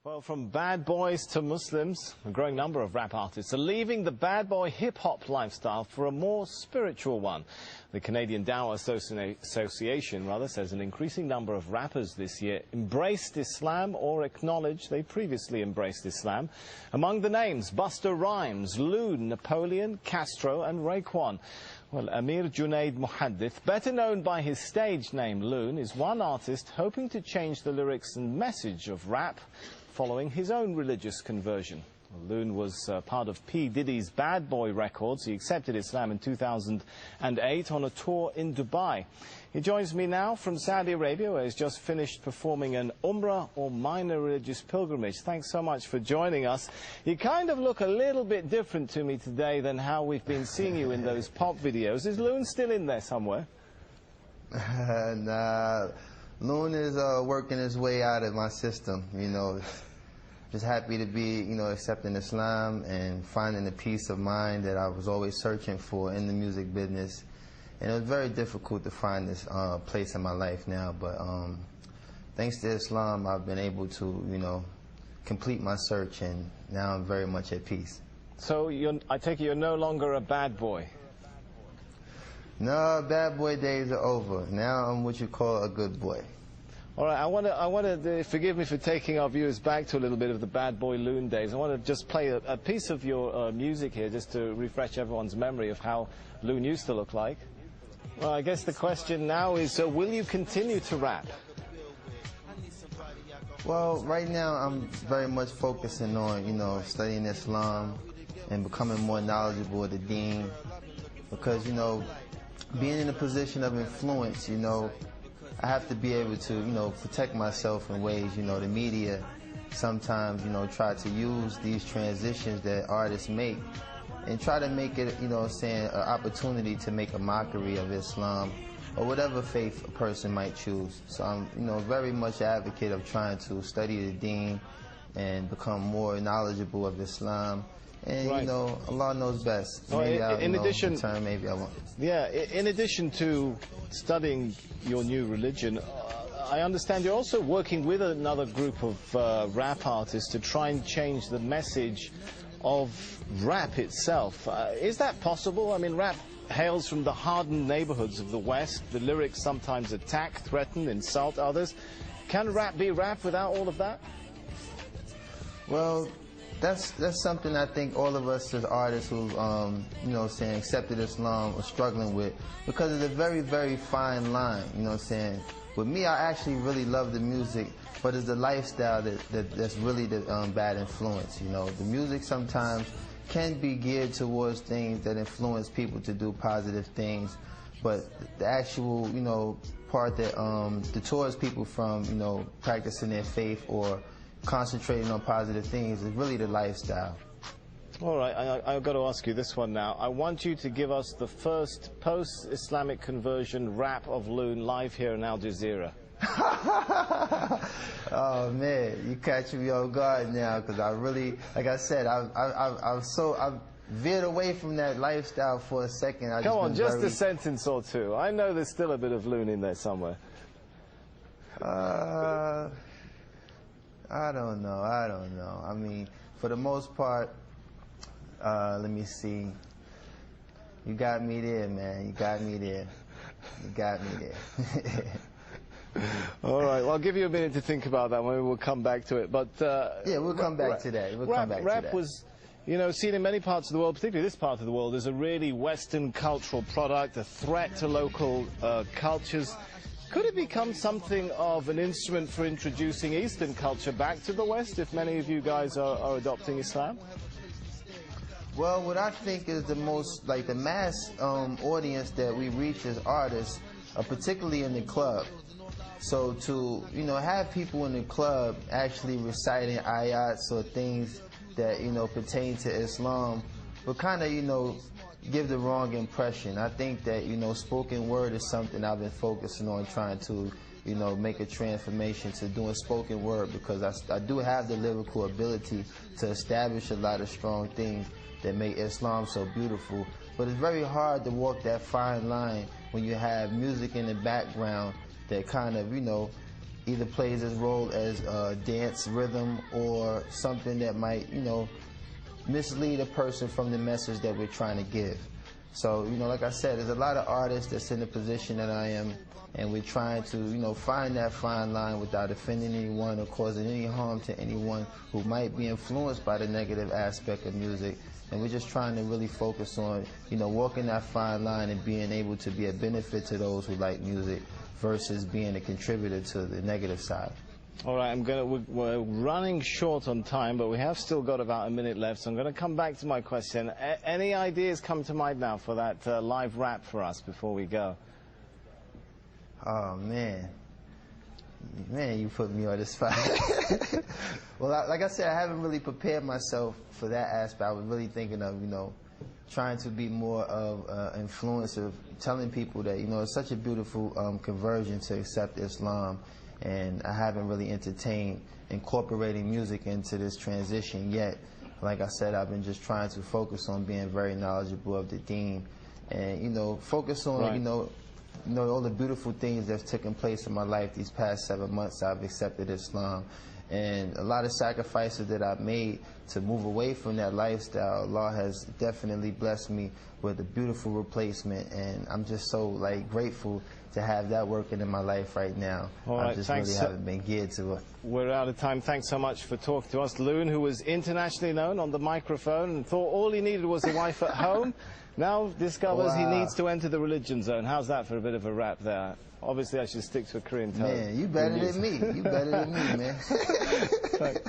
Well, from bad boys to Muslims, a growing number of rap artists are leaving the bad boy hip-hop lifestyle for a more spiritual one. The Canadian Dawah Association says an increasing number of rappers this year embraced Islam or acknowledged they previously embraced Islam. Among the names, Busta Rhymes, Loon, Napoleon, Castro and Raekwon. Well, Amir Junaid Muhaddith, better known by his stage name Loon, is one artist hoping to change the lyrics and message of rap following his own religious conversion. Loon was part of P. Diddy's Bad Boy Records. He accepted Islam in 2008 on a tour in Dubai. He joins me now from Saudi Arabia, where he's just finished performing an Umrah or minor religious pilgrimage. Thanks so much for joining us. You kind of look a little bit different to me today than how we've been seeing you in those pop videos. Is Loon still in there somewhere? Nah, Loon is working his way out of my system, you know. Just happy to be, accepting Islam and finding the peace of mind that I was always searching for in the music business. And it was very difficult to find this place in my life now, but thanks to Islam, I've been able to, complete my search, and now I'm very much at peace. So I take it you're no longer a bad boy? No, bad boy days are over. Now I'm what you call a good boy. All right, I want to forgive me for taking our viewers back to a little bit of the bad boy Loon days. I want to just play a piece of your music here, just to refresh everyone's memory of how Loon used to look like. Well, I guess the question now is, will you continue to rap? Well, right now I'm very much focusing on, studying Islam and becoming more knowledgeable of the Deen, because, being in a position of influence, I have to be able to, protect myself in ways, the media sometimes, try to use these transitions that artists make and try to make it, an opportunity to make a mockery of Islam or whatever faith a person might choose. So I'm, very much an advocate of trying to study the Deen and become more knowledgeable of Islam. And, right. Allah knows best. Well, maybe in addition, maybe I won't. Yeah, in addition to studying your new religion, I understand you're also working with another group of rap artists to try and change the message of rap itself. Is that possible? I mean, rap hails from the hardened neighborhoods of the West. The lyrics sometimes attack, threaten, insult others. Can rap be rap without all of that? Well, that's something I think all of us as artists who, accepted Islam are struggling with, because it's a very, very fine line, With me, I actually really love the music, but it's the lifestyle that's really the bad influence, The music sometimes can be geared towards things that influence people to do positive things, but the actual, part that detours people from, practicing their faith or concentrating on positive things is really the lifestyle. All right, I've got to ask you this one now. I want you to give us the first post-Islamic conversion rap of Loon live here in Al Jazeera. Oh man, you catch me off guard now, because I really, like I said, I've veered away from that lifestyle for a second. Come on, just a sentence or two. I know there's still a bit of Loon in there somewhere. I don't know. I mean, for the most part, let me see. You got me there, man. You got me there. All right. Well, I'll give you a minute to think about that. Maybe we'll come back to it. But yeah, we'll come back to that. Rap was, seen in many parts of the world, particularly this part of the world, as a really Western cultural product, a threat to local cultures. Could it become something of an instrument for introducing Eastern culture back to the West, if many of you guys are adopting Islam? Well, what I think is the most, the mass audience that we reach as artists, particularly in the club. So to, have people in the club actually reciting ayats or things that, pertain to Islam will kind of, give the wrong impression. I think that, spoken word is something I've been focusing on, trying to, make a transformation to doing spoken word, because I do have the lyrical ability to establish a lot of strong things that make Islam so beautiful. But it's very hard to walk that fine line when you have music in the background that kind of, either plays its role as a dance rhythm or something that might, you know, mislead a person from the message that we're trying to give. So, you know, like I said, there's a lot of artists that's in the position that I am, and we're trying to, you know, find that fine line without offending anyone or causing any harm to anyone who might be influenced by the negative aspect of music. And we're just trying to really focus on, you know, walking that fine line and being able to be a benefit to those who like music versus being a contributor to the negative side. All right, we're running short on time, but we have still got about a minute left, so I'm going to come back to my question. Any ideas come to mind now for that live rap for us before we go? Oh, man. Man, you put me on the spot. Well, like I said, I haven't really prepared myself for that aspect. I was really thinking of, you know, trying to be more of an influencer, telling people that, you know, it's such a beautiful conversion to accept Islam. And I haven't really entertained incorporating music into this transition yet. Like I said, I've been just trying to focus on being very knowledgeable of the deen, and, you know, focus on, right. you know, all the beautiful things that's taken place in my life these past 7 months. I've accepted Islam, and a lot of sacrifices that I've made to move away from that lifestyle. Allah has definitely blessed me with a beautiful replacement, and I'm just so, like, grateful to have that working in my life right now. All right, I just thanks. really haven't been geared to it. We're out of time. Thanks so much for talking to us. Loon, who was internationally known on the microphone and thought all he needed was a wife at home, now discovers he needs to enter the religion zone. How's that for a bit of a rap there? Obviously, I should stick to a Korean tone. Man, you better than me. You better than me, man. Thanks.